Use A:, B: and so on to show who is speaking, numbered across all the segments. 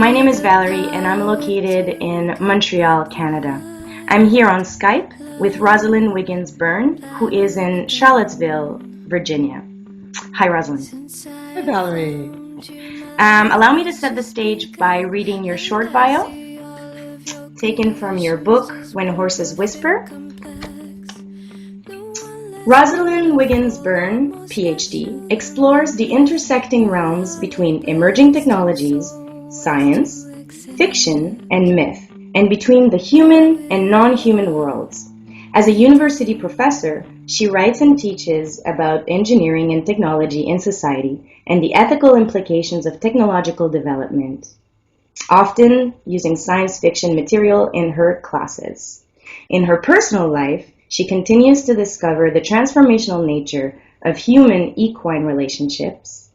A: My name is Valerie and I'm located in Montreal, Canada. I'm here on Skype with Rosalyn Byrne, who is in Charlottesville, Virginia. Hi, Rosalyn.
B: Hi, Valerie.
A: Allow me to set the stage by reading your short bio, taken from your book, When Horses Whisper. Rosalyn Byrne, PhD, explores the intersecting realms between emerging technologies, science, fiction, and myth, and between the human and non-human worlds. As a university professor, she writes and teaches about engineering and technology in society and the ethical implications of technological development, often using science fiction material in her classes. In her personal life, she continues to discover the transformational nature of human equine relationships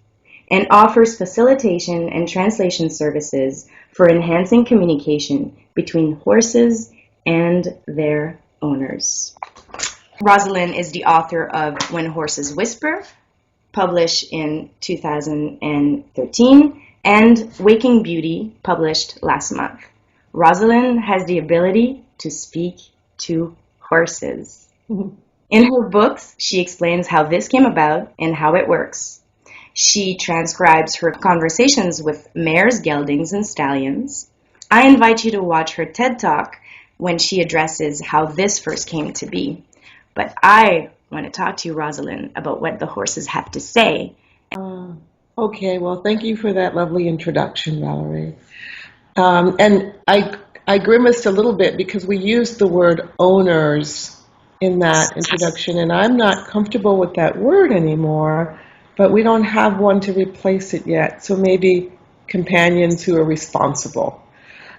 A: and offers facilitation and translation services for enhancing communication between horses and their owners. Rosalyn is the author of When Horses Whisper, published in 2013, and Waking Beauty, published last month. Rosalyn has the ability to speak to horses. In her books, she explains how this came about and how it works. She transcribes her conversations with mares, geldings, and stallions. I invite you to watch her TED Talk when she addresses how this first came to be. But I want to talk to you, Rosalyn, about what the horses have to say.
B: Okay, well, thank you for that lovely introduction, Valerie. And I grimaced a little bit because we used the word owners in that introduction, and I'm not comfortable with that word anymore, but we don't have one to replace it yet, so maybe companions who are responsible.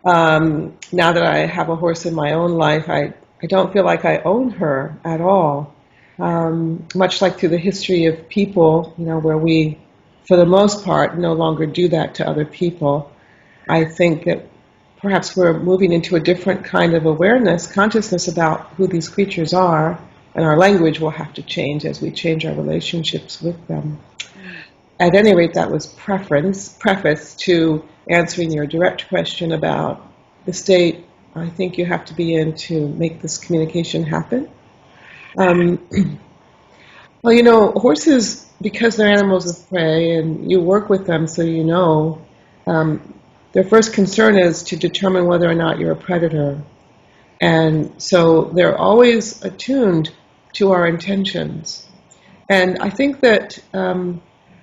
B: Now that I have a horse in my own life, I don't feel like I own her at all. Much like through the history of people, where we, for the most part, no longer do that to other people. I think that perhaps we're moving into a different kind of awareness, consciousness about who these creatures are, and our language will have to change as we change our relationships with them. At any rate, that was preface to answering your direct question about the state I think you have to be in to make this communication happen. Um, well, horses, because they're animals of prey, and you work with them, so their first concern is to determine whether or not you're a predator. And so they're always attuned to our intentions. And I think that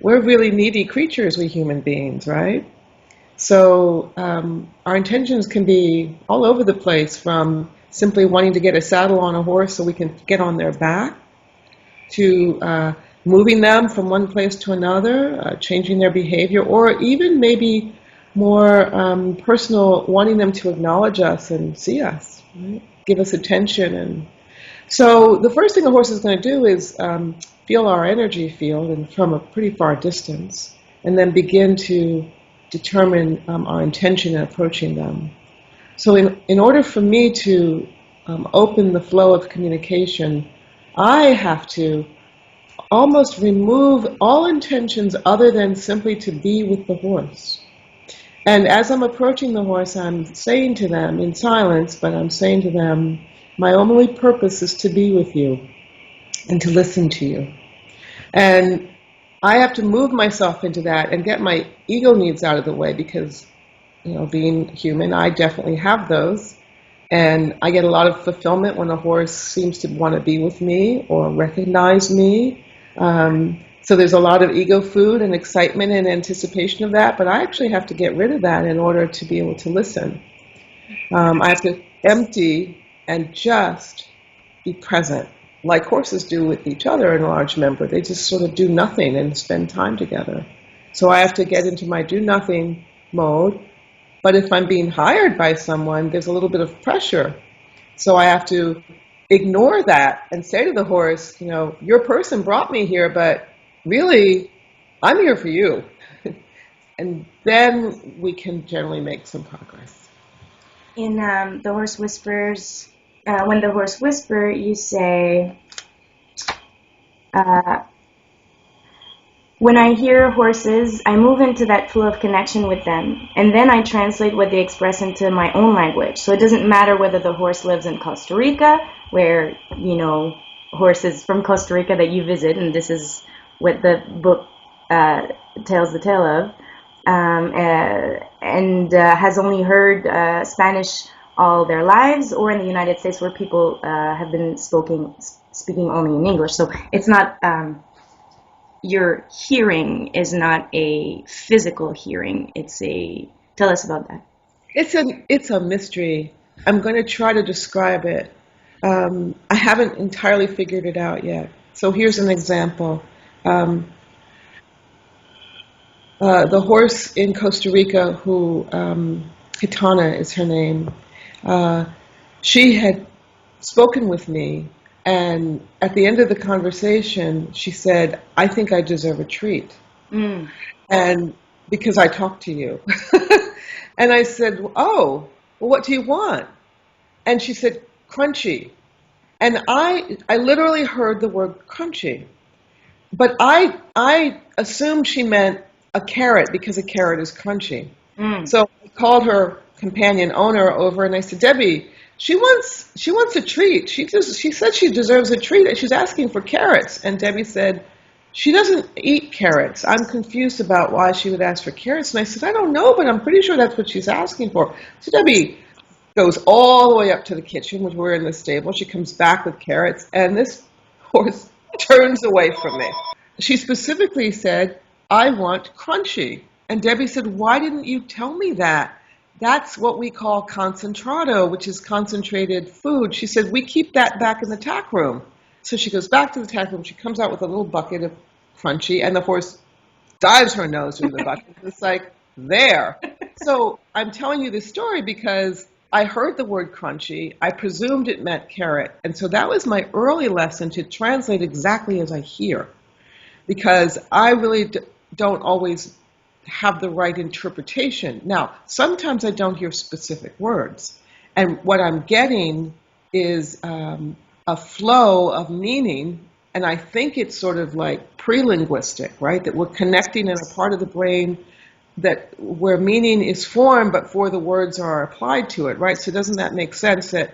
B: we're really needy creatures, we human beings, right? So our intentions can be all over the place, from simply wanting to get a saddle on a horse so we can get on their back, to moving them from one place to another, changing their behavior, or even maybe more personal, wanting them to acknowledge us and see us, right? Give us attention. And so the first thing a horse is going to do is feel our energy field, and from a pretty far distance, and then begin to determine our intention in approaching them. So in order for me to open the flow of communication, I have to almost remove all intentions other than simply to be with the horse. And as I'm approaching the horse, I'm saying to them in silence, but I'm saying to them, my only purpose is to be with you and to listen to you. And I have to move myself into that and get my ego needs out of the way, because, being human, I definitely have those. And I get a lot of fulfillment when a horse seems to want to be with me or recognize me. So there's a lot of ego food and excitement and anticipation of that, but I actually have to get rid of that in order to be able to listen. I have to empty and just be present, like horses do with each other in large measure. They just sort of do nothing and spend time together. So I have to get into my do nothing mode. But if I'm being hired by someone, there's a little bit of pressure. So I have to ignore that and say to the horse, your person brought me here, but really, I'm here for you. And then we can generally make some progress.
A: In The Horse Whispers, when the horse whisper, you say, when I hear horses, I move into that flow of connection with them, and then I translate what they express into my own language. So it doesn't matter whether the horse lives in Costa Rica, where, horses from Costa Rica that you visit, and this is what the book tells the tale of, and has only heard Spanish all their lives, or in the United States where people have been speaking only in English. So it's not... your hearing is not a physical hearing. Tell us about that.
B: It's a mystery. I'm going to try to describe it. I haven't entirely figured it out yet. So here's an example. The horse in Costa Rica, who Gitana is her name, she had spoken with me, and at the end of the conversation, she said, "I think I deserve a treat."
A: Mm.
B: And because I talked to you. And I said, "Oh, well, what do you want?" And she said, "Crunchy." And I literally heard the word crunchy. But I assumed she meant a carrot because a carrot is crunchy.
A: Mm.
B: So I called her companion owner over and I said, "Debbie, she wants a treat. She said she deserves a treat. She's asking for carrots." And Debbie said, "She doesn't eat carrots. I'm confused about why she would ask for carrots." And I said, "I don't know, but I'm pretty sure that's what she's asking for." So Debbie goes all the way up to the kitchen, which we're in the stable. She comes back with carrots, and this horse turns away from me. She specifically said, "I want crunchy." And Debbie said, "Why didn't you tell me that? That's what we call concentrado, which is concentrated food." She said, "We keep that back in the tack room." So she goes back to the tack room. She comes out with a little bucket of crunchy, and the horse dives her nose through the bucket. It's like, there. So I'm telling you this story because I heard the word crunchy. I presumed it meant carrot. And so that was my early lesson, to translate exactly as I hear. Because I really don't always have the right interpretation. Now, sometimes I don't hear specific words. And what I'm getting is a flow of meaning. And I think it's sort of like pre-linguistic, right? That we're connecting in a part of the brain that where meaning is formed before the words are applied to it, right? So doesn't that make sense that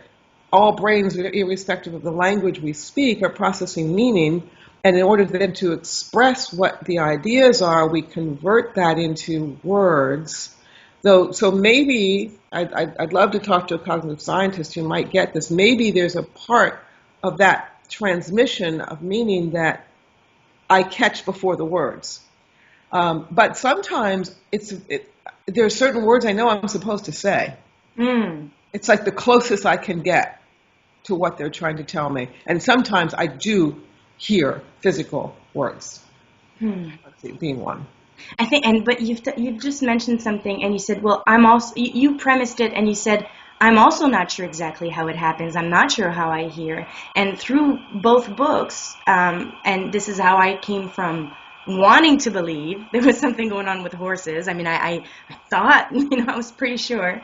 B: all brains, irrespective of the language we speak, are processing meaning, and in order then to express what the ideas are, we convert that into words. So maybe, I'd love to talk to a cognitive scientist who might get this. Maybe there's a part of that transmission of meaning that I catch before the words. But sometimes there are certain words I know I'm supposed to say.
A: Mm.
B: It's like the closest I can get to what they're trying to tell me. And sometimes I do hear physical words. Let's see, being one.
A: I think, but you've just mentioned something, and you said, well, I'm also, you premised it, and you said, I'm also not sure exactly how it happens. I'm not sure how I hear. And through both books, and this is how I came from wanting to believe there was something going on with horses. I mean, I thought, I was pretty sure,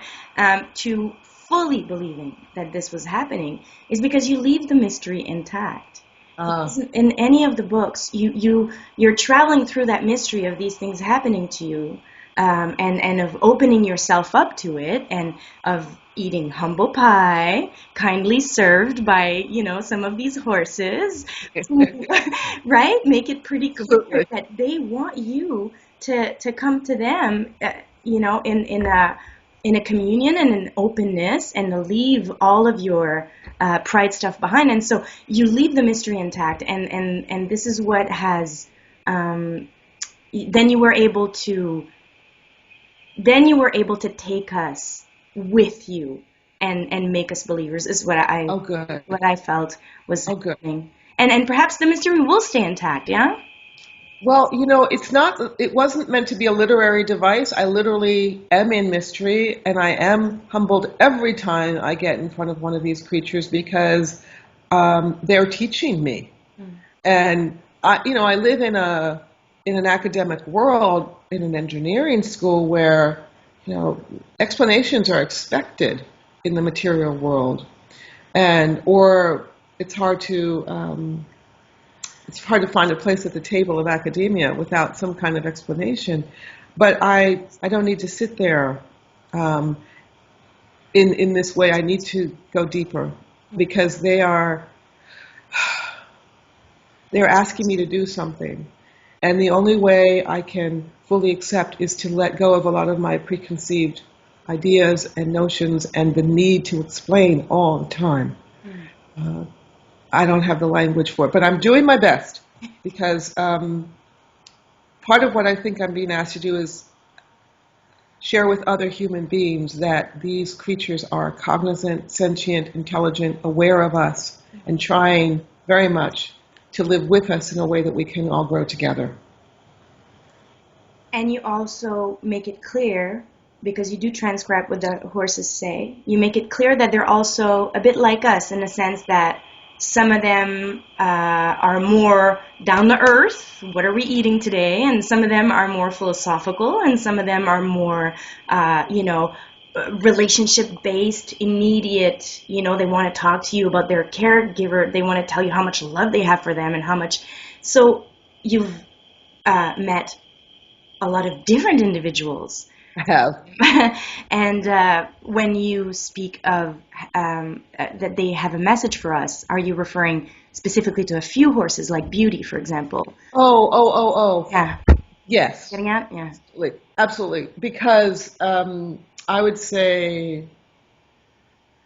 A: to fully believing that this was happening is because you leave the mystery intact. In any of the books, you're traveling through that mystery of these things happening to you, and of opening yourself up to it, and of eating humble pie, kindly served by some of these horses, right? Make it pretty clear that they want you to come to them, in a communion and an openness, and to leave all of your pride stuff behind. And so you leave the mystery intact, and this is what has then you were able to take us with you and make us believers, is what I felt was happening. And perhaps the mystery will stay intact, yeah?
B: Well, it wasn't meant to be a literary device. I literally am in mystery, and I am humbled every time I get in front of one of these creatures because they're teaching me. And I live in an academic world, in an engineering school where explanations are expected in the material world, or it's hard to it's hard to find a place at the table of academia without some kind of explanation. But I don't need to sit there um, in this way. I need to go deeper because they're asking me to do something. And the only way I can fully accept is to let go of a lot of my preconceived ideas and notions and the need to explain all the time. Uh, I don't have the language for it, but I'm doing my best because part of what I think I'm being asked to do is share with other human beings that these creatures are cognizant, sentient, intelligent, aware of us, and trying very much to live with us in a way that we can all grow together.
A: And you also make it clear, because you do transcribe what the horses say, you make it clear that they're also a bit like us in the sense that some of them are more down to earth, what are we eating today? And some of them are more philosophical, and some of them are more, relationship-based, immediate, they want to talk to you about their caregiver, they want to tell you how much love they have for them and how much. So you've met a lot of different individuals.
B: I have.
A: And when you speak of that they have a message for us, are you referring specifically to a few horses, like Beauty, for example?
B: Oh.
A: Yeah.
B: Yes.
A: Getting at? Yeah.
B: Absolutely. Because I would say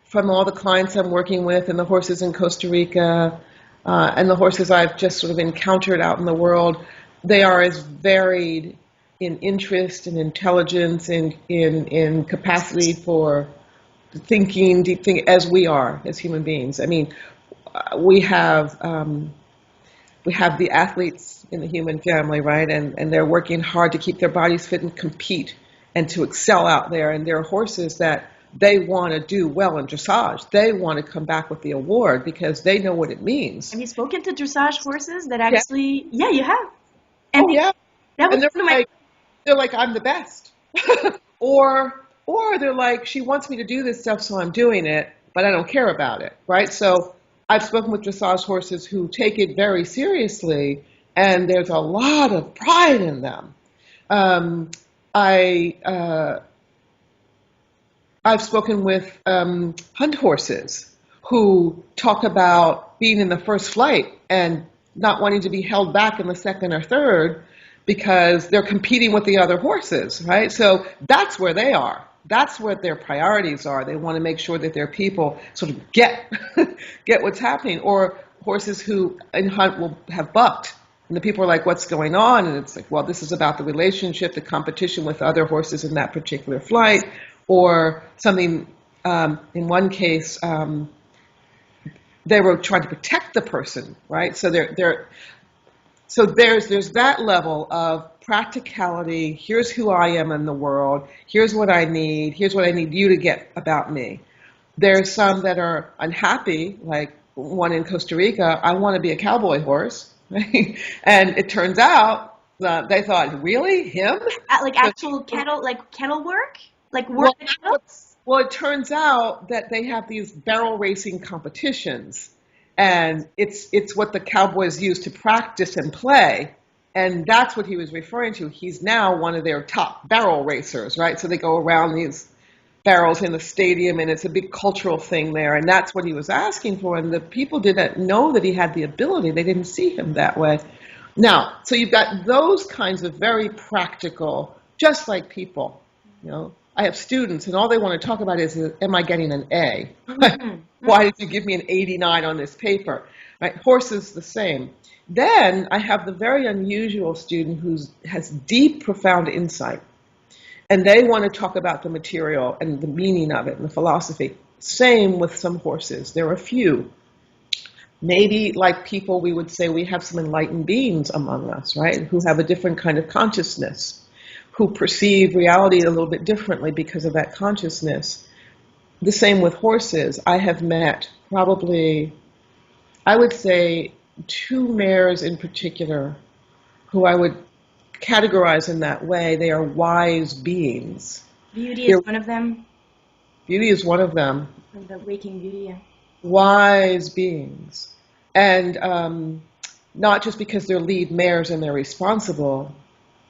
B: from all the clients I'm working with and the horses in Costa Rica and the horses I've just sort of encountered out in the world, they are as varied in interest and intelligence and in capacity for thinking, deep thinking, as we are as human beings. I mean, we have the athletes in the human family, right? And they're working hard to keep their bodies fit and compete and to excel out there. And there are horses that they want to do well in dressage. They want to come back with the award because they know what it means.
A: Have you spoken to dressage horses that actually? Yeah, you have. And
B: yeah.
A: That was
B: And they're like, I'm the best. or they're like, she wants me to do this stuff, so I'm doing it, but I don't care about it, right? So I've spoken with dressage horses who take it very seriously, and there's a lot of pride in them. I've spoken with hunt horses who talk about being in the first flight and not wanting to be held back in the second or third because they're competing with the other horses, right? So that's where they are. That's what their priorities are. They want to make sure that their people sort of get what's happening. Or horses who in hunt will have bucked. And the people are like, what's going on? And it's like, well, this is about the relationship, the competition with other horses in that particular flight. Or something, in one case, they were trying to protect the person, right? So so there's that level of practicality. Here's who I am in the world. Here's what I need. Here's what I need you to get about me. There's some that are unhappy, like one in Costa Rica. I want to be a cowboy horse, right? And it turns out they thought, really, him?
A: like actual kettle work, like work.
B: Well, it turns out that they have these barrel racing competitions. And it's what the cowboys use to practice and play. And that's what he was referring to. He's now one of their top barrel racers, right? So they go around these barrels in the stadium, and it's a big cultural thing there. And that's what he was asking for. And the people didn't know that he had the ability. They didn't see him that way. Now, so you've got those kinds of very practical, just like people, you know. I have students, and all they want to talk about is, am I getting an A? Mm-hmm. Why did you give me an 89 on this paper? Right? Horses, the same. Then I have the very unusual student who has deep, profound insight, and they want to talk about the material and the meaning of it and the philosophy. Same with some horses. There are a few. Maybe like people, we would say we have some enlightened beings among us, right, who have a different kind of consciousness, who perceive reality a little bit differently because of that consciousness. The same with horses. I have met probably, I would say, 2 mares in particular who I would categorize in that way. They are wise beings.
A: Beauty is one of them?
B: Beauty is one of them.
A: The waking beauty, yeah.
B: Wise beings. And not just because they're lead mares and they're responsible,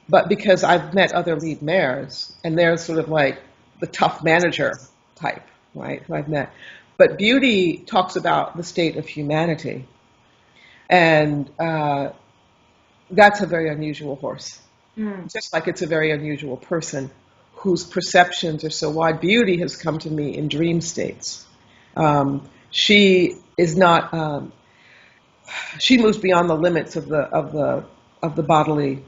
B: but because I've met other lead mares, and they're sort of like the tough manager type, right, who I've met. But Beauty talks about the state of humanity, and that's a very unusual horse. Just like it's a very unusual person whose perceptions are so wide. Beauty has come to me in dream states. She is not. She moves beyond the limits of the bodily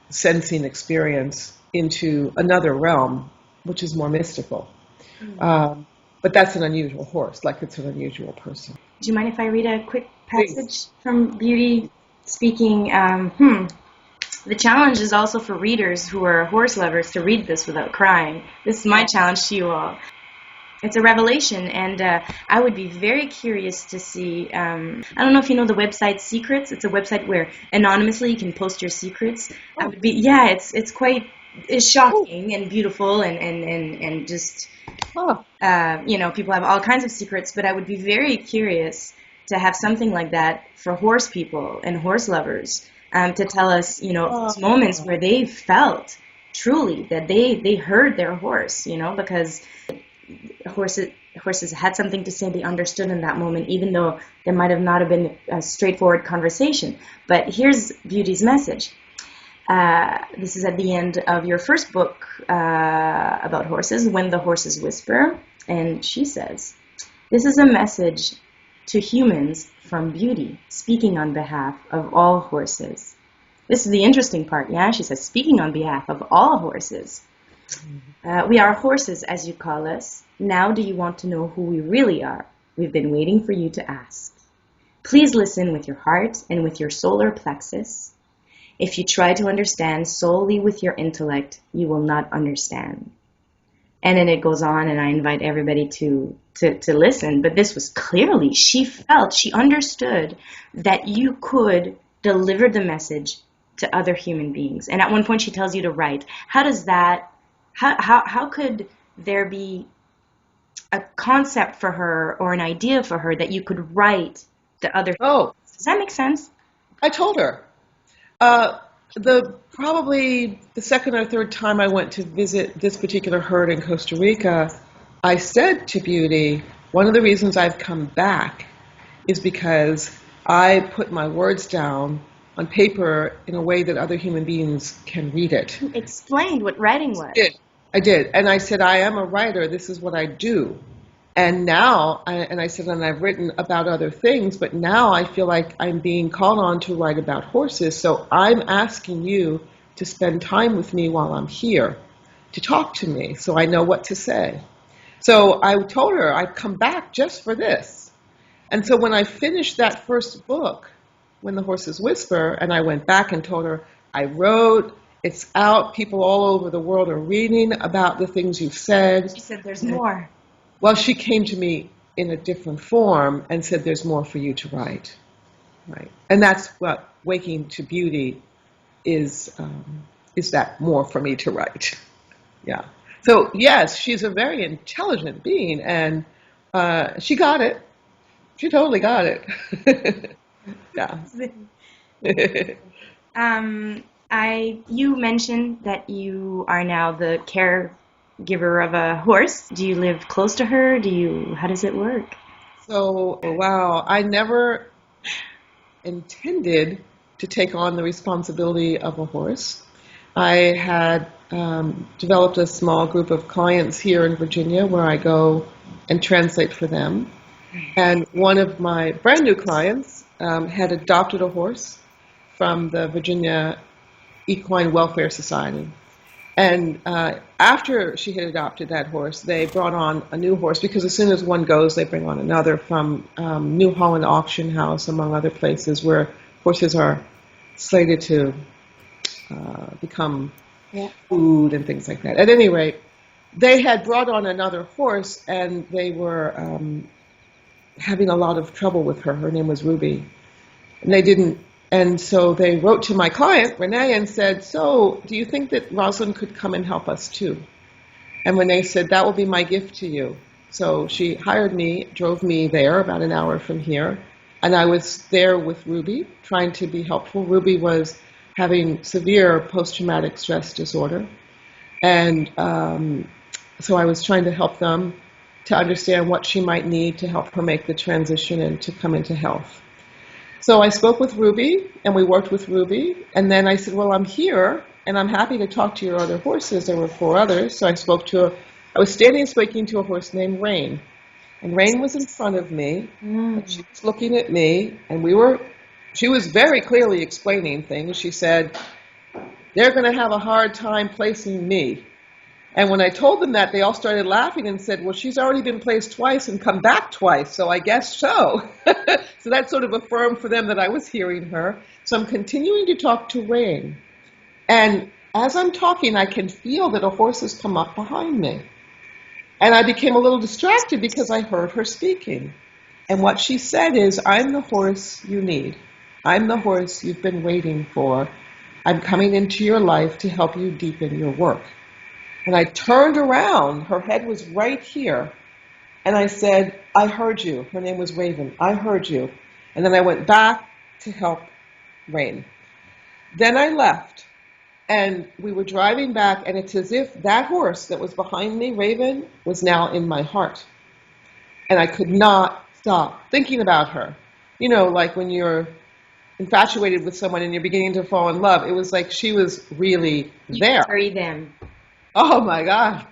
B: sensing experience into another realm, which is more mystical. But that's an unusual horse, like it's an unusual person.
A: Do you mind if I read a quick passage
B: Please.
A: from Beauty speaking? The challenge is also for readers who are horse lovers to read this without crying. This is my challenge to you all. It's a revelation, and I would be very curious to see, I don't know if you know the website Secrets. It's a website where anonymously you can post your secrets. I would be, yeah, it's quite shocking and beautiful and just, people have all kinds of secrets, but I would be very curious to have something like that for horse people and horse lovers, to tell us, those moments where they felt truly that they heard their horse, because horses had something to say. They understood in that moment, even though there might have not have been a straightforward conversation. But here's Beauty's message. This is at the end of your first book about horses, When the Horses Whisper. And she says, "This is a message to humans from Beauty, speaking on behalf of all horses." This is the interesting part, yeah? She says, speaking on behalf of all horses. "We are horses, as you call us. Now do you want to know who we really are? We've been waiting for you to ask. Please listen with your heart and with your solar plexus. If you try to understand solely with your intellect, you will not understand." And then it goes on, and I invite everybody to listen. But this was clearly, she understood that you could deliver the message to other human beings. And at one point she tells you to write. How could there be a concept for her or an idea for her that you could write to other
B: Oh,
A: Does that make sense?
B: I told her. Probably the second or third time I went to visit this particular herd in Costa Rica, I said to Beauty, one of the reasons I've come back is because I put my words down on paper in a way that other human beings can read it.
A: You explained what writing was.
B: I did. And I said, I am a writer. This is what I do. And now, and I've written about other things, but now I feel like I'm being called on to write about horses. So I'm asking you to spend time with me while I'm here, to talk to me so I know what to say. So I told her I'd come back just for this. And so when I finished that first book, When the Horses Whisper, and I went back and told her, I wrote, it's out, people all over the world are reading about the things you've said.
A: She said there's more.
B: Well, she came to me in a different form and said, there's more for you to write. Right. And that's what Waking to Beauty is that more for me to write. Yeah. So, yes, she's a very intelligent being, and she got it. She totally got it. Yeah.
A: You mentioned that you are now the caregiver of a horse. Do you live close to her? How does it work?
B: So, wow, I never intended to take on the responsibility of a horse. I had developed a small group of clients here in Virginia where I go and translate for them. And one of my brand new clients had adopted a horse from the Virginia Equine Welfare Society. And after she had adopted that horse, they brought on a new horse, because as soon as one goes, they bring on another from New Holland Auction House, among other places where horses are slated to become food and things like that. At any rate, they had brought on another horse, and they were having a lot of trouble with her. Her name was Ruby. And so they wrote to my client, Renee, and said, so do you think that Rosalyn could come and help us too? And Renee said, that will be my gift to you. So she hired me, drove me there about an hour from here. And I was there with Ruby, trying to be helpful. Ruby was having severe post-traumatic stress disorder. And so I was trying to help them to understand what she might need to help her make the transition and to come into health. So I spoke with Ruby, and we worked with Ruby. And then I said, well, I'm here, and I'm happy to talk to your other horses. There were 4 others. So I was standing and speaking to a horse named Rain. And Rain was in front of me, and she was looking at me, and she was very clearly explaining things. She said, they're going to have a hard time placing me. And when I told them that, they all started laughing and said, well, she's already been placed twice and come back twice, so I guess so. So that sort of affirmed for them that I was hearing her. So I'm continuing to talk to Rain. And as I'm talking, I can feel that a horse has come up behind me. And I became a little distracted because I heard her speaking. And what she said is, I'm the horse you need. I'm the horse you've been waiting for. I'm coming into your life to help you deepen your work. And I turned around. Her head was right here. And I said, I heard you. Her name was Raven. I heard you. And then I went back to help Rain. Then I left. And we were driving back, and it's as if that horse that was behind me, Raven, was now in my heart. And I could not stop thinking about her. You know, like when you're infatuated with someone and you're beginning to fall in love, it was like she was really there.
A: Carry them.
B: Oh, my God.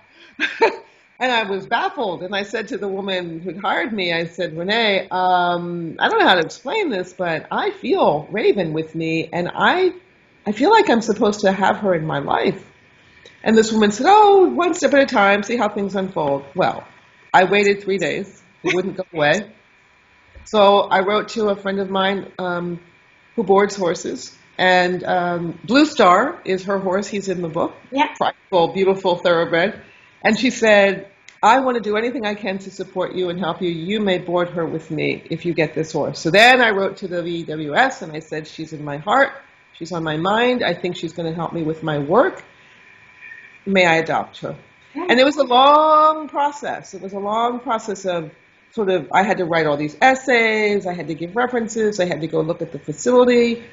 B: And I was baffled. And I said to the woman who'd hired me, I said, Renee, I don't know how to explain this, but I feel Raven with me, and I feel like I'm supposed to have her in my life. And this woman said, oh, one step at a time, see how things unfold. Well, I waited 3 days. It wouldn't go away. So I wrote to a friend of mine who boards horses. And Blue Star is her horse. He's in the book.
A: Yeah.
B: Prideful, beautiful thoroughbred. And she said, I want to do anything I can to support you and help you. You may board her with me if you get this horse. So then I wrote to the VWS, and I said, she's in my heart. She's on my mind. I think she's going to help me with my work. May I adopt her? And it was a long process. It was a long process of sort of, I had to write all these essays. I had to give references. I had to go look at the facility.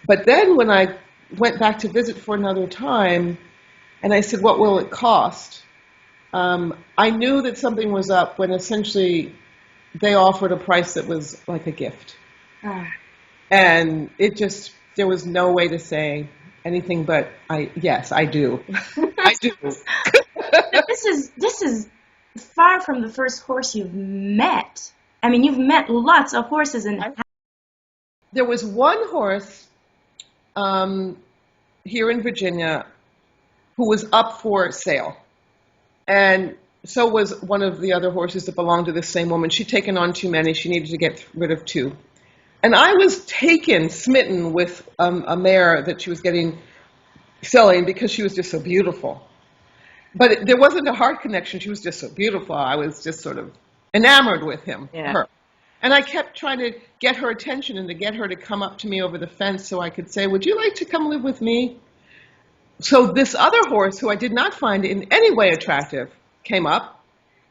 B: But then when I went back to visit for another time, and I said, what will it cost? I knew that something was up when essentially they offered a price that was like a gift. And it just, there was no way to say anything but, yes, I do. I do.
A: This is far from the first horse you've met. I mean, you've met lots of horses.
B: There was one horse here in Virginia who was up for sale. And so was one of the other horses that belonged to the same woman. She'd taken on too many. She needed to get rid of 2. And I was smitten with a mare that she was selling because she was just so beautiful. But there wasn't a heart connection. She was just so beautiful. I was just sort of enamored with her. And I kept trying to get her attention and to get her to come up to me over the fence so I could say, would you like to come live with me? So this other horse, who I did not find in any way attractive, came up,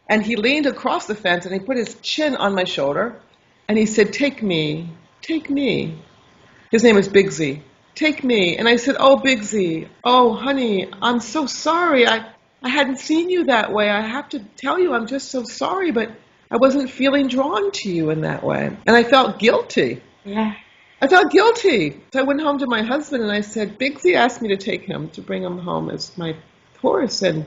B: and he leaned across the fence, and he put his chin on my shoulder, and he said, take me, take me. His name is Big Z. Take me. And I said, oh, Big Z, oh, honey, I'm so sorry. I hadn't seen you that way. I have to tell you, I'm just so sorry, but I wasn't feeling drawn to you in that way. And I felt guilty.
A: Yeah.
B: I felt guilty. So I went home to my husband and I said, Big Z asked me to take him, to bring him home as my horse. And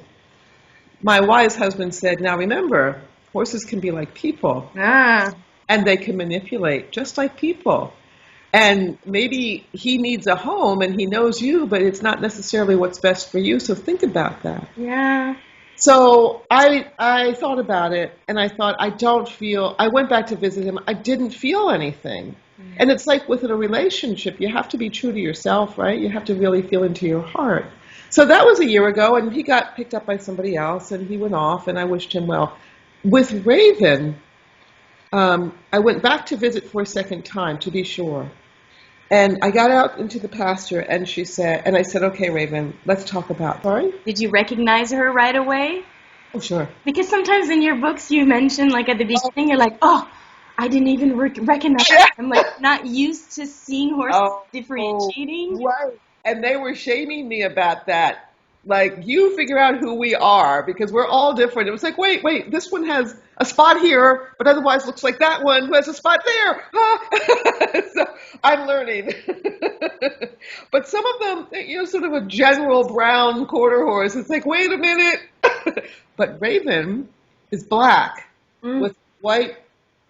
B: my wise husband said, now remember, horses can be like people. And they can manipulate just like people. And maybe he needs a home and he knows you, but it's not necessarily what's best for you. So think about that.
A: Yeah.
B: So I thought about it and I thought, I went back to visit him. I didn't feel anything. And it's like within a relationship, you have to be true to yourself, right? You have to really feel into your heart. So that was a year ago, and he got picked up by somebody else, and he went off, and I wished him well. With Raven, I went back to visit for a second time, to be sure. And I got out into the pasture, and I said, okay, Raven, let's talk about, sorry?
A: Did you recognize her right away?
B: Oh, sure.
A: Because sometimes in your books you mention, like at the beginning, you're like, oh, I didn't even recognize
B: Yeah.
A: it. I'm like not used to seeing horses
B: Oh,
A: differentiating.
B: right. And they were shaming me about that. Like, you figure out who we are because we're all different. It was like, wait, this one has a spot here, but otherwise looks like that one who has a spot there. So I'm learning. But some of them, sort of a general brown quarter horse. It's like, wait a minute. But Raven is black
A: Mm.
B: with white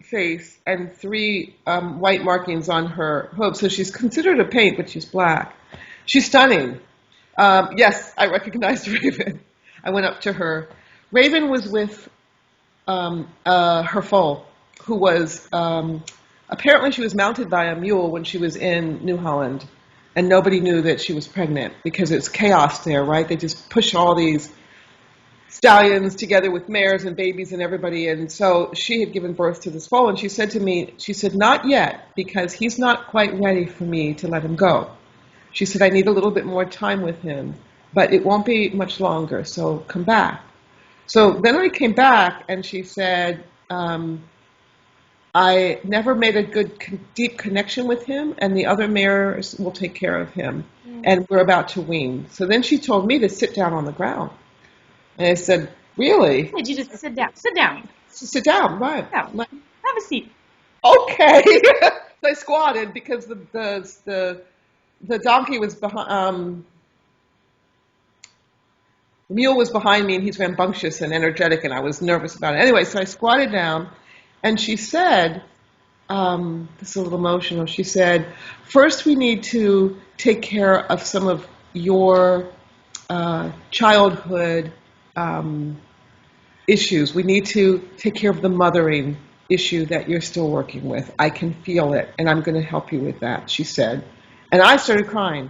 B: face and three white markings on her hoof. So she's considered a paint, but she's black. She's stunning. Yes, I recognized Raven. I went up to her. Raven was with her foal, who was apparently she was mounted by a mule when she was in New Holland, and nobody knew that she was pregnant because it's chaos there, right? They just push all these stallions together with mares and babies and everybody, and so she had given birth to this foal, and she said to me, she said, not yet, because he's not quite ready for me to let him go. She said, I need a little bit more time with him, but it won't be much longer, so come back. So then I came back, and she said, I never made a good, deep connection with him, and the other mares will take care of him, and we're about to wean. So then she told me to sit down on the ground. And I said, really?
A: Did you just sit down? Sit down.
B: Sit down, right.
A: Sit down. Have a seat.
B: Okay. So I squatted because the donkey was behind, the mule was behind me, and he's rambunctious and energetic, and I was nervous about it. Anyway, so I squatted down, and she said, this is a little emotional, she said, first we need to take care of some of your childhood issues. We need to take care of the mothering issue that you're still working with. I can feel it, and I'm going to help you with that, she said. And I started crying.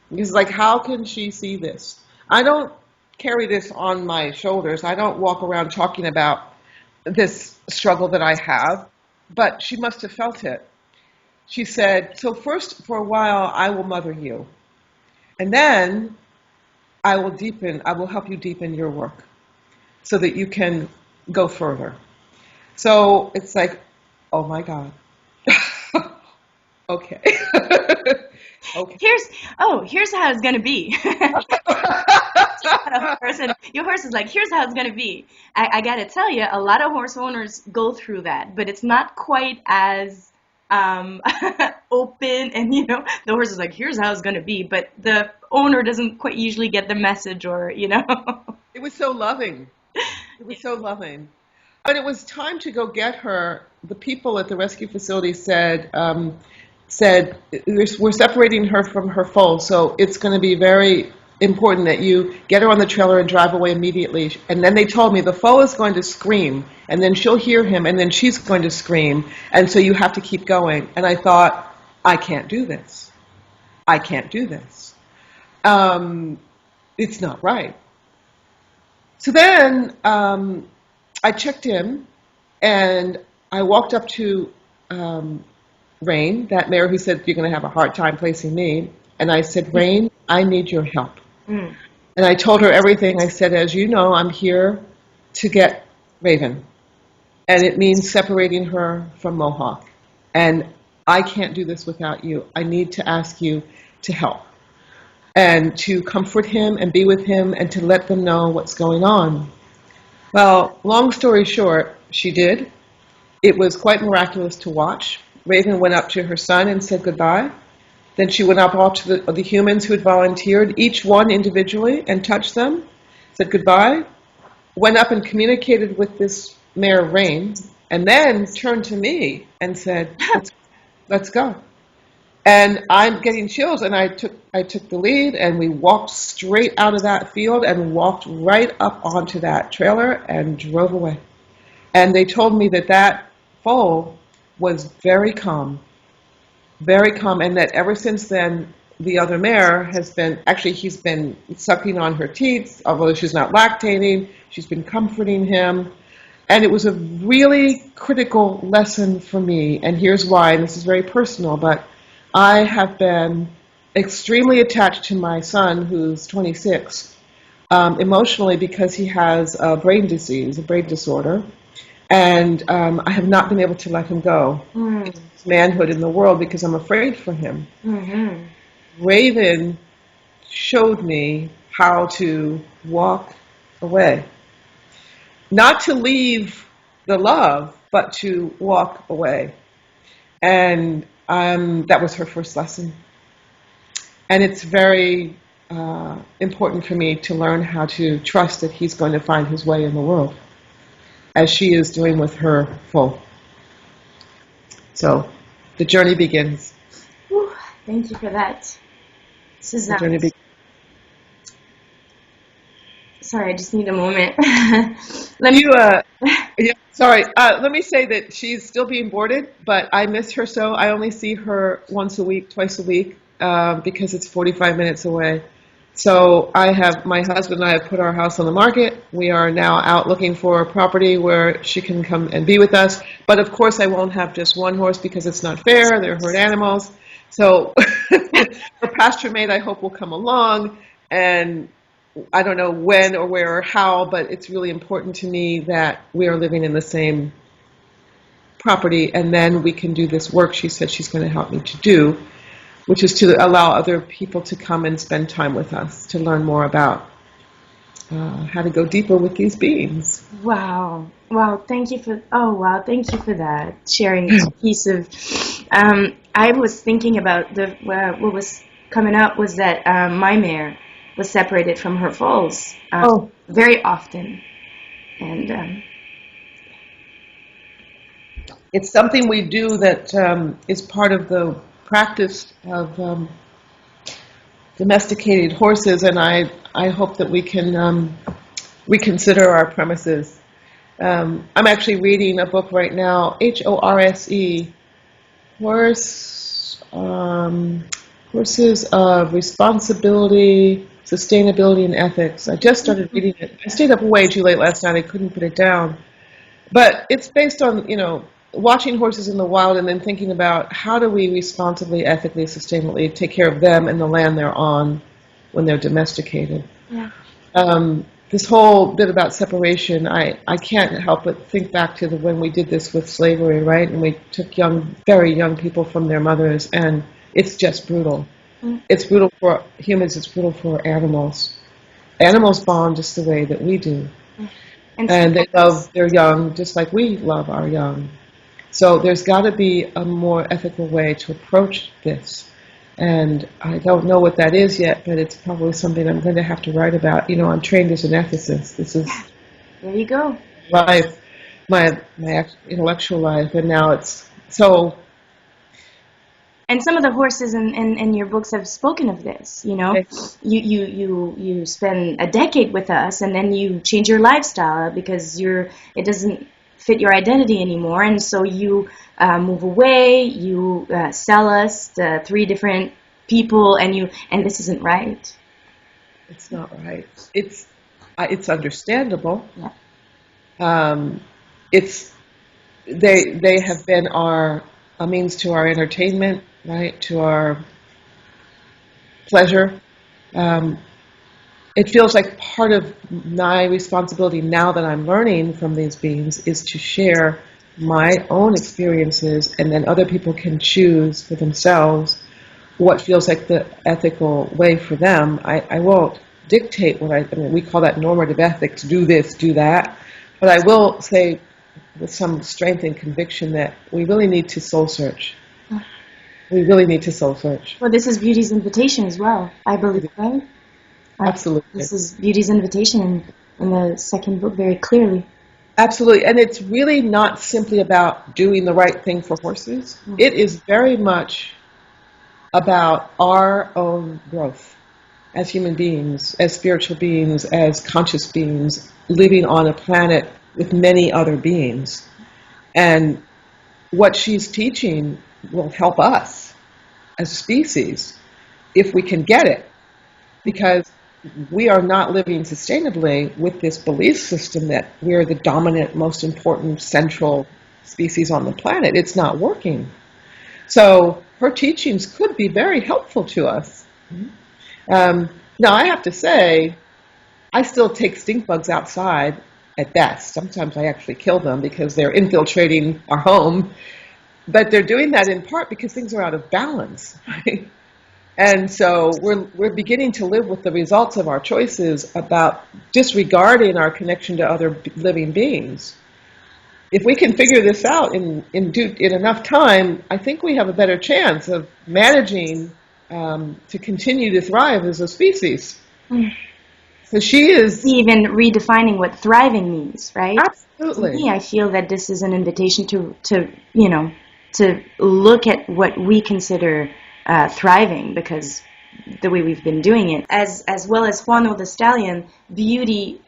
B: Because, like, how can she see this? I don't carry this on my shoulders. I don't walk around talking about this struggle that I have, but she must have felt it. She said, so first, for a while, I will mother you. And then I will help you deepen your work so that you can go further. So it's like, oh my God. Okay. Okay.
A: Here's how it's gonna be. Your horse is like, here's how it's gonna be. I gotta tell you, a lot of horse owners go through that, but it's not quite as open, and the horse is like, here's how it's gonna be, but the owner doesn't quite usually get the message, or
B: It was so loving. It was so loving. When it was time to go get her, the people at the rescue facility said, we're separating her from her foal, so it's going to be very important that you get her on the trailer and drive away immediately. And then they told me the foal is going to scream, and then she'll hear him, and then she's going to scream, and so you have to keep going. And I thought, I can't do this. I can't do this. It's not right. So then I checked in, and I walked up to Rain, that mare who said, you're going to have a hard time placing me. And I said, Rain, I need your help. Mm. And I told her everything. I said, as you know, I'm here to get Raven. And it means separating her from Mohawk. And I can't do this without you. I need to ask you to help and to comfort him and be with him and to let them know what's going on. Well, long story short, she did. It was quite miraculous to watch. Raven went up to her son and said goodbye. Then she went up all to the humans who had volunteered, each one individually, and touched them, said goodbye, went up and communicated with this mare, Rain, and then turned to me and said, let's go. And I'm getting chills, and I took the lead, and we walked straight out of that field and walked right up onto that trailer and drove away. And they told me that foal was very calm, and that ever since then, the other mare he's been sucking on her teats, although she's not lactating, she's been comforting him. And it was a really critical lesson for me, and here's why, and this is very personal, but I have been extremely attached to my son, who's 26, emotionally, because he has a brain disease, a brain disorder. And I have not been able to let him go. It's manhood in the world because I'm afraid for him. Raven showed me how to walk away. Not to leave the love, but to walk away. And that was her first lesson. And it's very important for me to learn how to trust that he's going to find his way in the world, as she is doing with her foal. So the journey begins.
A: Whew, thank you for that. This is
B: The journey begins.
A: Sorry, I just need a moment.
B: Sorry. Let me say that she's still being boarded, but I miss her so. I only see her once a week, twice a week, because it's 45 minutes away. So my husband and I have put our house on the market. We are now out looking for a property where she can come and be with us. But of course, I won't have just one horse because it's not fair. They're herd animals. So her pasture mate, I hope, will come along. And I don't know when or where or how, but it's really important to me that we are living in the same property, and then we can do this work she said she's going to help me to do, which is to allow other people to come and spend time with us to learn more about how to go deeper with these beings.
A: Wow. Thank you for that sharing this piece of. I was thinking about what was coming up was that my mare was separated from her foals very often, and
B: it's something we do that is part of the practice of domesticated horses, and I hope that we can reconsider our premises. I'm actually reading a book right now, HORSE, Horses of Responsibility, Sustainability, and Ethics. I just started reading it. I stayed up way too late last night. I couldn't put it down. But it's based on, watching horses in the wild and then thinking about how do we responsibly, ethically, sustainably take care of them and the land they're on when they're domesticated.
A: Yeah.
B: This whole bit about separation, I can't help but think back to when we did this with slavery, right? And we took very young people from their mothers, and it's just brutal. It's brutal for humans, it's brutal for animals. Animals bond just the way that we do. And they love their young just like we love our young. So there's got to be a more ethical way to approach this. And I don't know what that is yet, but it's probably something I'm going to have to write about. I'm trained as an ethicist. This is
A: there you go.
B: Life, my intellectual life, and now it's so.
A: And some of the horses in your books have spoken of this. You spend a decade with us, and then you change your lifestyle because it doesn't fit your identity anymore, and so you move away. You sell us to 3 different people, and this isn't right.
B: It's not right. It's understandable.
A: Yeah.
B: They have been a means to our entertainment, right? To our pleasure. It feels like part of my responsibility now that I'm learning from these beings is to share my own experiences, and then other people can choose for themselves what feels like the ethical way for them. I won't dictate we call that normative ethics, do this, do that. But I will say with some strength and conviction that we really need to soul search. We really need to soul search.
A: Well, this is Beauty's invitation as well, I believe, right?
B: Absolutely.
A: This is Beauty's invitation in the second book very clearly.
B: Absolutely. And it's really not simply about doing the right thing for horses. Mm-hmm. It is very much about our own growth as human beings, as spiritual beings, as conscious beings, living on a planet with many other beings. And what she's teaching will help us as a species if we can get it. Because we are not living sustainably with this belief system that we're the dominant, most important, central species on the planet. It's not working. So her teachings could be very helpful to us. Now, I have to say, I still take stink bugs outside at best. Sometimes I actually kill them because they're infiltrating our home. But they're doing that in part because things are out of balance, right? And so we're beginning to live with the results of our choices about disregarding our connection to other living beings. If we can figure this out in enough time, I think we have a better chance of managing to continue to thrive as a species. So she is
A: Even redefining what thriving means, right?
B: absolutely.
A: To me, I feel that this is an invitation to look at what we consider thriving, because the way we've been doing it, as well as Juano the Stallion, beauty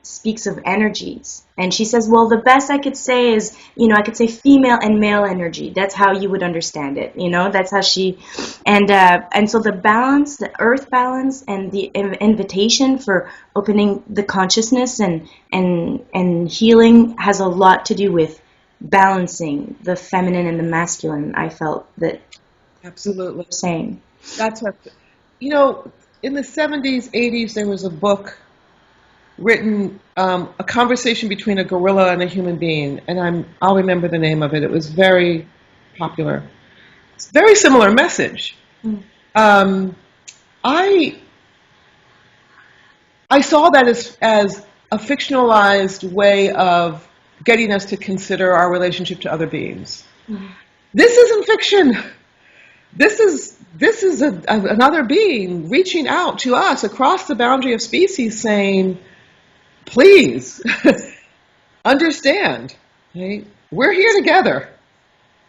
A: speaks of energies, and she says, well, the best I could say is, I could say female and male energy. That's how you would understand it. That's how she, and so the balance, the earth balance, and the invitation for opening the consciousness and healing has a lot to do with balancing the feminine and the masculine. I felt that
B: Absolutely.
A: saying.
B: That's what, in the 70s, 80s, there was a book written, a conversation between a gorilla and a human being, and I'll remember the name of it. It was very popular. It's a very similar message. Um, I I saw that as a fictionalized way of getting us to consider our relationship to other beings. This isn't fiction. This is another being reaching out to us across the boundary of species, saying, "Please understand. Right? We're here together,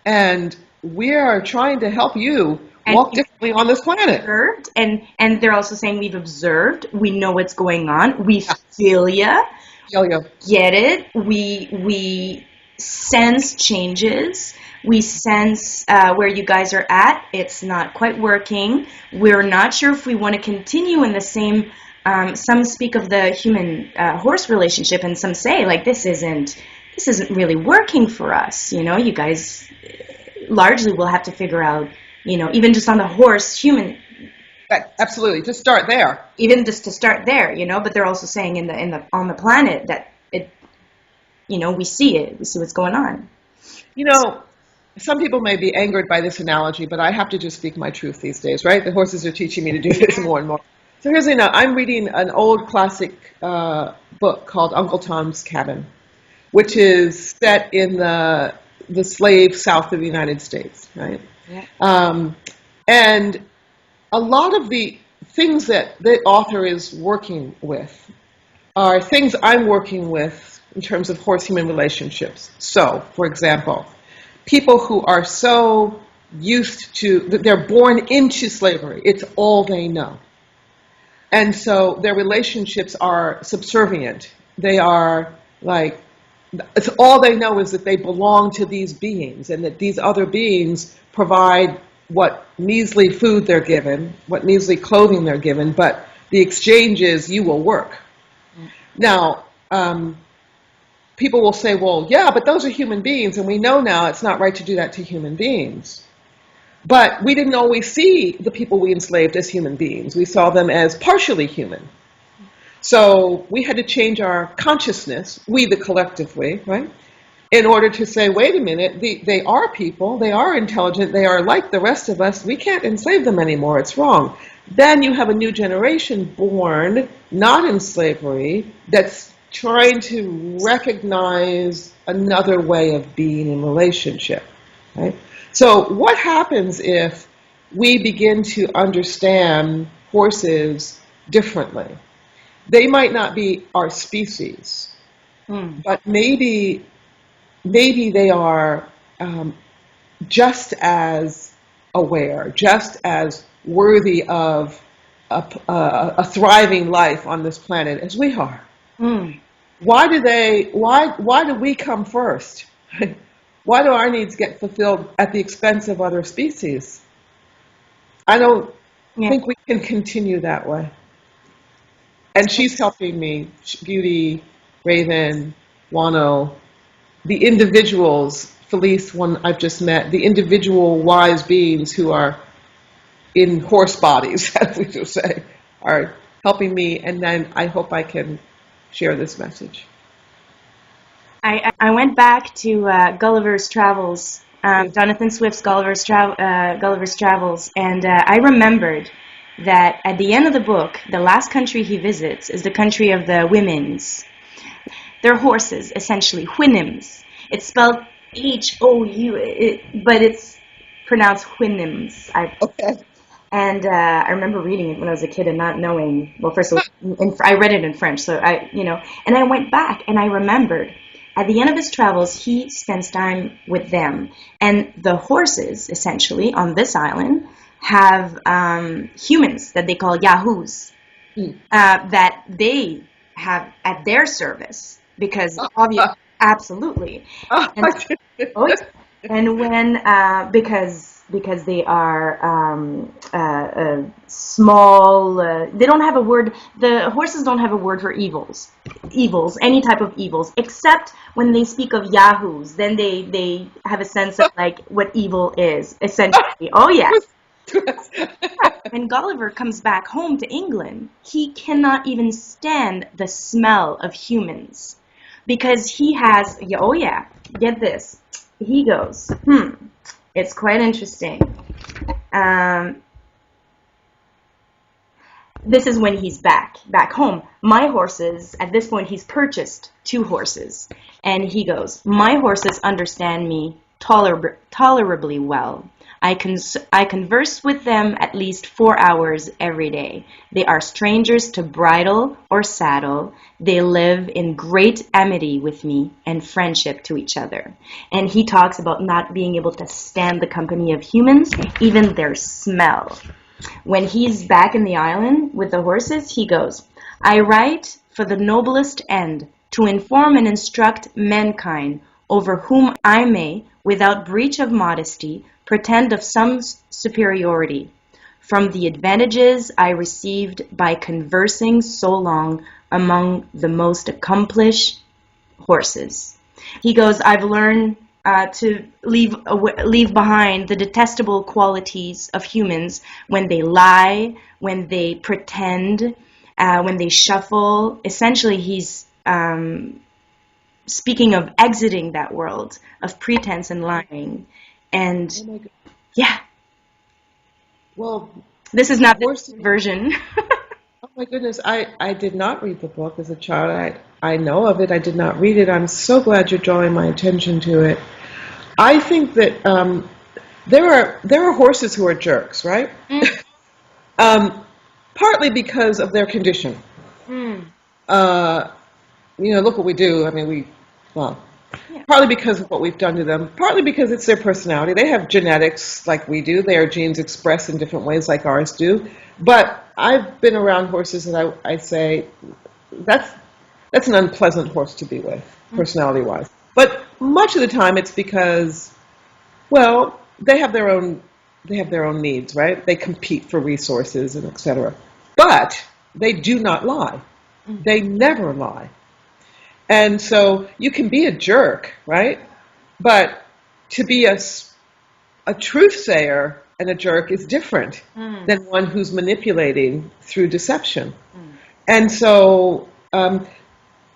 B: and we are trying to help you walk differently on this planet."
A: Observed, and they're also saying we've observed, we know what's going on, we feel ya,
B: Yo-yo.
A: get it, we sense changes, we sense where you guys are at, it's not quite working, we're not sure if we want to continue in the same, some speak of the human horse relationship, and some say, like, this isn't really working for us, you guys largely will have to figure out, even just on the horse human,
B: Absolutely. Just start there.
A: even just to start there, but they're also saying on the planet that it, we see what's going on.
B: Some people may be angered by this analogy, but I have to just speak my truth these days, right? The horses are teaching me to do this more and more. So here's the note. I'm reading an old classic book called Uncle Tom's Cabin, which is set in the slave South of the United States, right?
A: Yeah.
B: And a lot of the things that the author is working with are things I'm working with in terms of horse-human relationships. So, for example, people who are so used to, they're born into slavery. It's all they know. And so their relationships are subservient. They are like, it's all they know is that they belong to these beings and that these other beings provide what measly food they're given, what measly clothing they're given, but the exchange is you will work. Now, people will say, well, yeah, but those are human beings, and we know now it's not right to do that to human beings. But we didn't always see the people we enslaved as human beings. We saw them as partially human. So we had to change our consciousness, we the collective we, right? In order to say, wait a minute, they are people, they are intelligent, they are like the rest of us, we can't enslave them anymore, it's wrong. Then you have a new generation born, not in slavery, that's trying to recognize another way of being in relationship, right? So what happens if we begin to understand horses differently? They might not be our species, but maybe they are just as aware, just as worthy of a thriving life on this planet as we are. Why do we come first? Why do our needs get fulfilled at the expense of other species? I don't think we can continue that way. And she's helping me, Beauty, Raven, Wano, the individuals, Felice, one I've just met, the individual wise beings who are in horse bodies, as we should say, are helping me, and then I hope I can share this message.
A: I went back to Gulliver's Travels, Jonathan Swift's Gulliver's Travels, and I remembered that at the end of the book, the last country he visits is the country of the Women's. They're horses, essentially, Houyhnhnms. It's spelled Hou, but it's pronounced Houyhnhnms.
B: Okay.
A: And I remember reading it when I was a kid and not knowing. Well, first of all, I read it in French, so and I went back and I remembered. At the end of his travels, he spends time with them, and the horses, essentially, on this island, have humans that they call yahoos, that they have at their service because obviously, absolutely. And, oh, yeah. And when because they are small, they don't have a word. The horses don't have a word for evils, any type of evils, except when they speak of yahoos. Then they have a sense of like what evil is, essentially. Oh yeah. When Gulliver comes back home to England, he cannot even stand the smell of humans because he has. Oh yeah, get this. He goes, it's quite interesting. This is when he's back home. My horses, at this point, he's purchased 2 horses. And he goes, my horses understand me tolerably well. I converse with them at least 4 hours every day. They are strangers to bridle or saddle. They live in great amity with me and friendship to each other. And he talks about not being able to stand the company of humans, even their smell. When he's back in the island with the horses, he goes, I write for the noblest end, to inform and instruct mankind, over whom I may, without breach of modesty, pretend of some superiority, from the advantages I received by conversing so long among the most accomplished horses. He goes, I've learned to leave behind the detestable qualities of humans when they lie, when they pretend, when they shuffle. Essentially, he's speaking of exiting that world of pretense and lying. And yeah,
B: Well,
A: this is not the version.
B: oh my goodness, I did not read the book as a child. I know of it. I did not read it. I'm so glad you're drawing my attention to it. I think that there are horses who are jerks, right? Partly because of their condition. Look what we do. I mean, partly because of what we've done to them, partly because it's their personality. They have genetics like we do. Their genes express in different ways like ours do. But I've been around horses and I say, that's an unpleasant horse to be with, personality-wise. But much of the time it's because, well, they have their own needs, right? They compete for resources and etc. But they do not lie. They never lie. And so you can be a jerk, right? But to be a truth-sayer and a jerk is different than one who's manipulating through deception. And so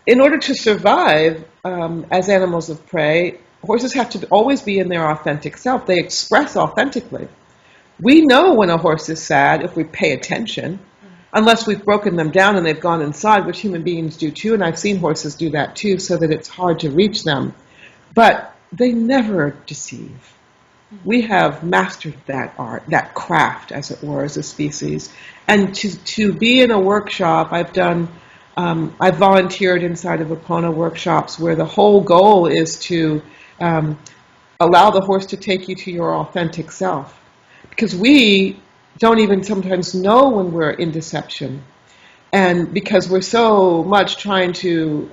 B: in order to survive as animals of prey, horses have to always be in their authentic self. They express authentically. We know when a horse is sad if we pay attention, unless we've broken them down and they've gone inside, which human beings do too, and I've seen horses do that too, so that it's hard to reach them. But they never deceive. We have mastered that art, that craft, as it were, as a species. And to be in a workshop, I've volunteered inside of Epona workshops where the whole goal is to allow the horse to take you to your authentic self. Because we don't even sometimes know when we're in deception. And because we're so much trying to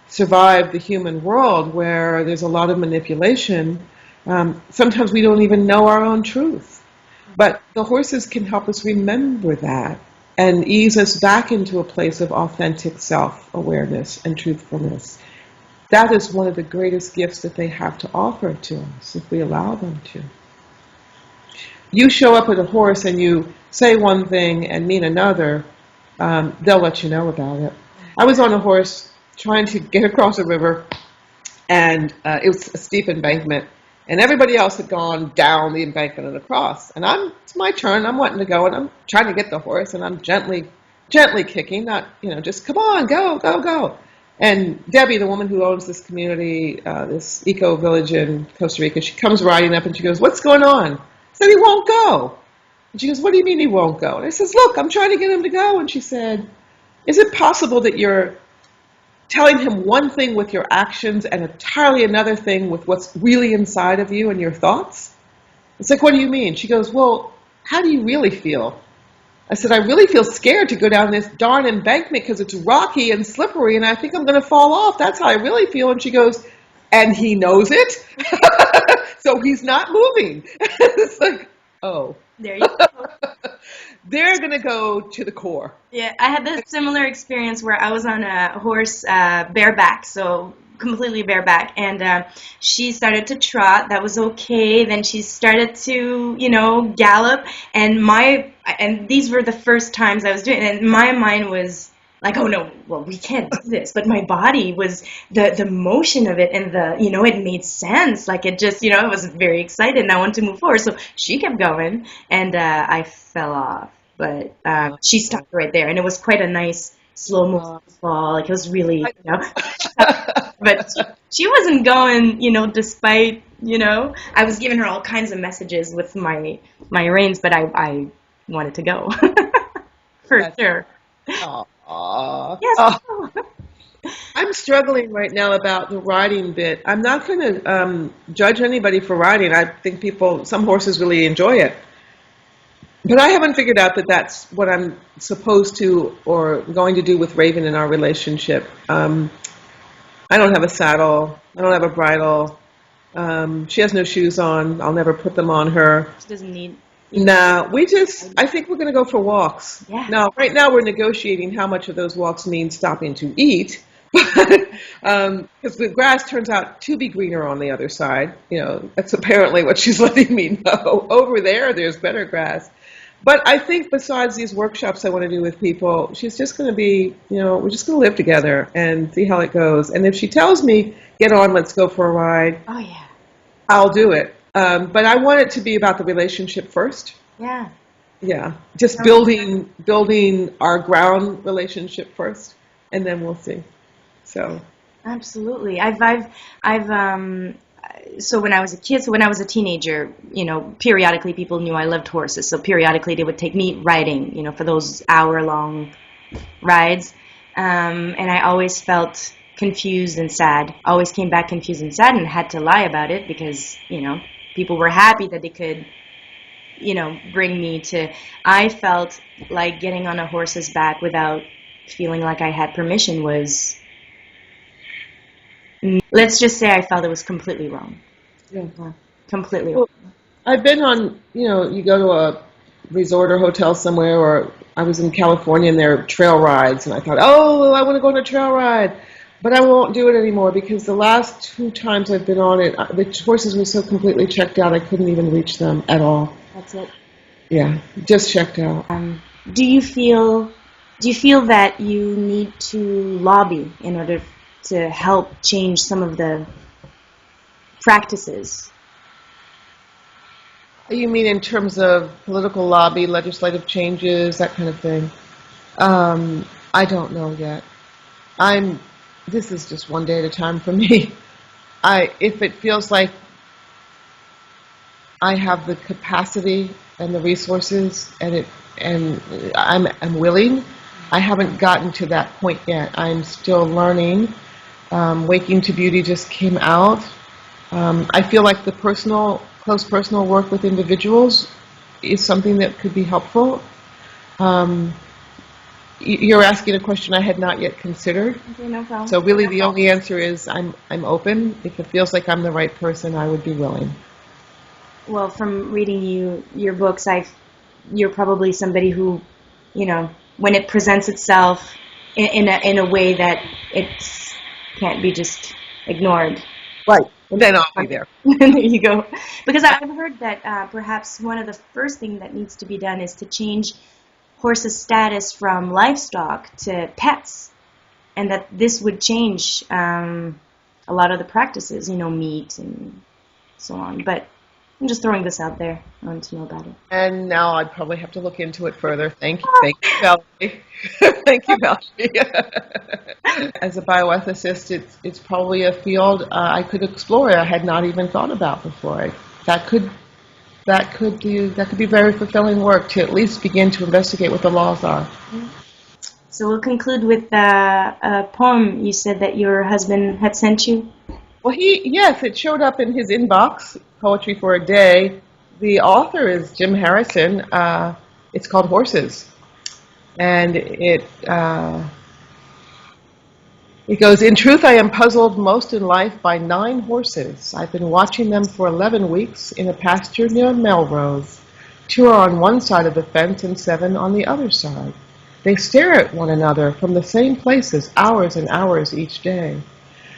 B: survive the human world where there's a lot of manipulation, sometimes we don't even know our own truth. But the horses can help us remember that and ease us back into a place of authentic self-awareness and truthfulness. That is one of the greatest gifts that they have to offer to us if we allow them to. You show up with a horse and you say one thing and mean another, they'll let you know about it. I was on a horse trying to get across a river, And it was a steep embankment. And everybody else had gone down the embankment and across. And it's my turn. I'm wanting to go, and I'm trying to get the horse, and I'm gently kicking, not, just come on, go, go, go. And Debbie, the woman who owns this community, this eco village in Costa Rica, she comes riding up and she goes, "What's going on?" I said, "He won't go." And she goes, "What do you mean he won't go?" And I says, "Look, I'm trying to get him to go." And she said, "Is it possible that you're telling him one thing with your actions and entirely another thing with what's really inside of you and your thoughts?" It's like, "What do you mean?" She goes, "Well, how do you really feel?" I said, "I really feel scared to go down this darn embankment because it's rocky and slippery and I think I'm going to fall off. That's how I really feel." And she goes, "And he knows it?" So he's not moving. It's like, oh.
A: There you go.
B: They're going to go to the core.
A: Yeah, I had this similar experience where I was on a horse bareback, so completely bareback, and she started to trot. That was okay. Then she started to, gallop, and these were the first times I was doing it, and my mind was like, "Oh no, well, we can't do this." But my body was, the motion of it and it made sense. Like it just, I was very excited and I wanted to move forward. So she kept going and I fell off. But she stopped right there, and it was quite a nice slow motion fall. Like it was really, but she wasn't going, despite, I was giving her all kinds of messages with my reins, but I wanted to go for sure.
B: Aww.
A: Yes.
B: Oh. I'm struggling right now about the riding bit. I'm not going to judge anybody for riding. I think some horses really enjoy it. But I haven't figured out that that's what I'm supposed to or going to do with Raven in our relationship. I don't have a saddle. I don't have a bridle. She has no shoes on. I'll never put them on her.
A: She doesn't need...
B: No, I think we're going to go for walks.
A: Yeah.
B: Now, right now we're negotiating how much of those walks mean stopping to eat. Because the grass turns out to be greener on the other side. That's apparently what she's letting me know. Over there's better grass. But I think besides these workshops I want to do with people, she's just going to be, we're just going to live together and see how it goes. And if she tells me, "Get on, let's go for a ride,"
A: Oh, yeah.
B: I'll do it. But I want it to be about the relationship first.
A: Yeah.
B: Yeah, just building our ground relationship first, and then we'll see. So
A: Absolutely. So when I was a kid, when I was a teenager, periodically people knew I loved horses. So periodically they would take me riding, for those hour-long rides. And I always felt confused and sad. Always came back confused and sad and had to lie about it because, people were happy that they could, bring me to... I felt like getting on a horse's back without feeling like I had permission was... Let's just say I felt it was completely wrong.
B: yeah.
A: Completely wrong.
B: I've been on, you go to a resort or hotel somewhere, or I was in California and there are trail rides, and I thought, oh, I want to go on a trail ride. But I won't do it anymore because the last 2 times I've been on it, the horses were so completely checked out I couldn't even reach them at all.
A: That's it.
B: Yeah, just checked out.
A: Do you feel that you need to lobby in order to help change some of the practices?
B: You mean in terms of political lobby, legislative changes, that kind of thing? I don't know yet. This is just one day at a time for me. If it feels like I have the capacity and the resources and I'm willing, I haven't gotten to that point yet. I'm still learning. Waking to Beauty just came out. I feel like the close personal work with individuals is something that could be helpful. You're asking a question I had not yet considered.
A: Okay, no problem.
B: So really the only answer is I'm open. If it feels like I'm the right person, I would be willing.
A: Well, from reading your books, you're probably somebody who, when it presents itself in a way that it can't be just ignored.
B: Right. And then I'll be there.
A: There you go. Because I've heard that perhaps one of the first things that needs to be done is to change horses' status from livestock to pets, and that this would change a lot of the practices, meat and so on. But I'm just throwing this out there. I want to know about it.
B: And now I'd probably have to look into it further. Thank you, Valerie. Thank you, Valerie. As a bioethicist, it's probably a field I could explore. I had not even thought about before. That could be very fulfilling work to at least begin to investigate what the laws are.
A: So we'll conclude with a poem you said that your husband had sent you.
B: Well, yes, it showed up in his inbox, Poetry for a Day. The author is Jim Harrison. It's called Horses. And it goes, in truth, I am puzzled most in life by 9 horses. I've been watching them for 11 weeks in a pasture near Melrose. 2 are on one side of the fence and 7 on the other side. They stare at one another from the same places, hours and hours each day.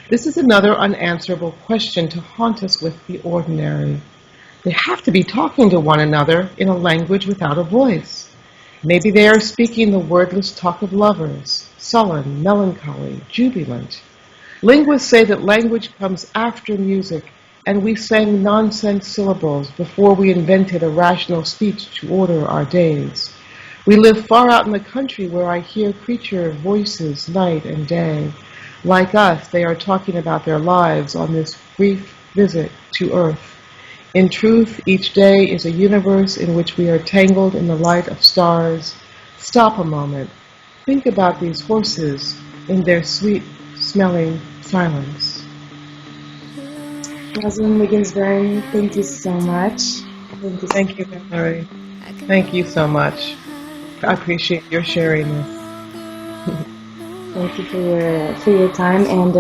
B: This is another unanswerable question to haunt us with the ordinary. They have to be talking to one another in a language without a voice. Maybe they are speaking the wordless talk of lovers, sullen, melancholy, jubilant. Linguists say that language comes after music, and we sang nonsense syllables before we invented a rational speech to order our days. We live far out in the country where I hear creature voices night and day. Like us, they are talking about their lives on this brief visit to Earth. In truth, each day is a universe in which we are tangled in the light of stars. Stop a moment. Think about these horses in their sweet-smelling silence.
A: Rosalyn Wiggins-Berne, thank you so much.
B: Thank you, Valerie. Thank you so much. I appreciate your sharing this.
A: Thank you for your time. And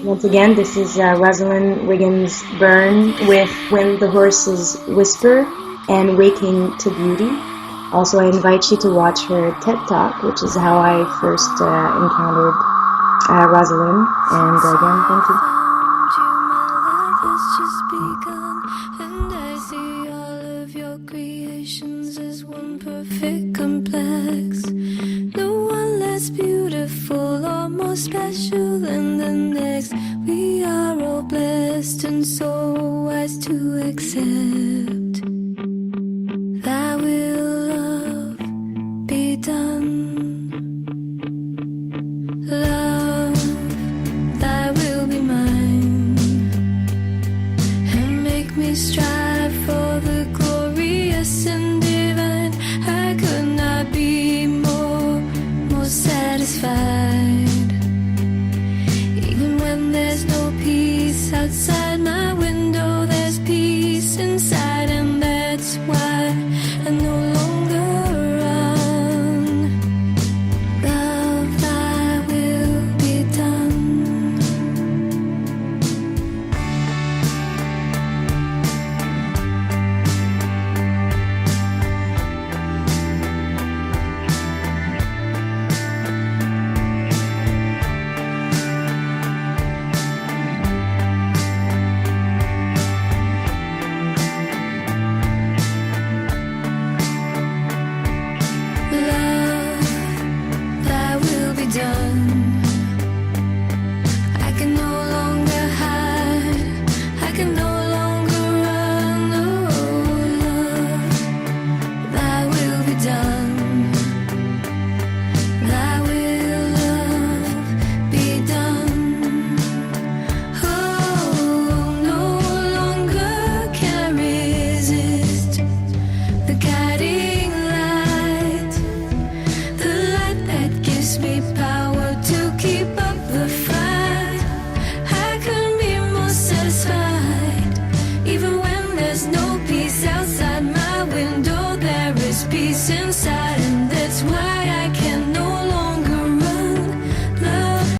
A: once again, this is Rosalyn Wiggins-Berne with When the Horses Whisper and Waking to Beauty. Also, I invite you to watch her TED Talk, which is how I first encountered Rosalyn. And again, thank you.
C: Beautiful or more special than the next. We are all blessed and so wise to accept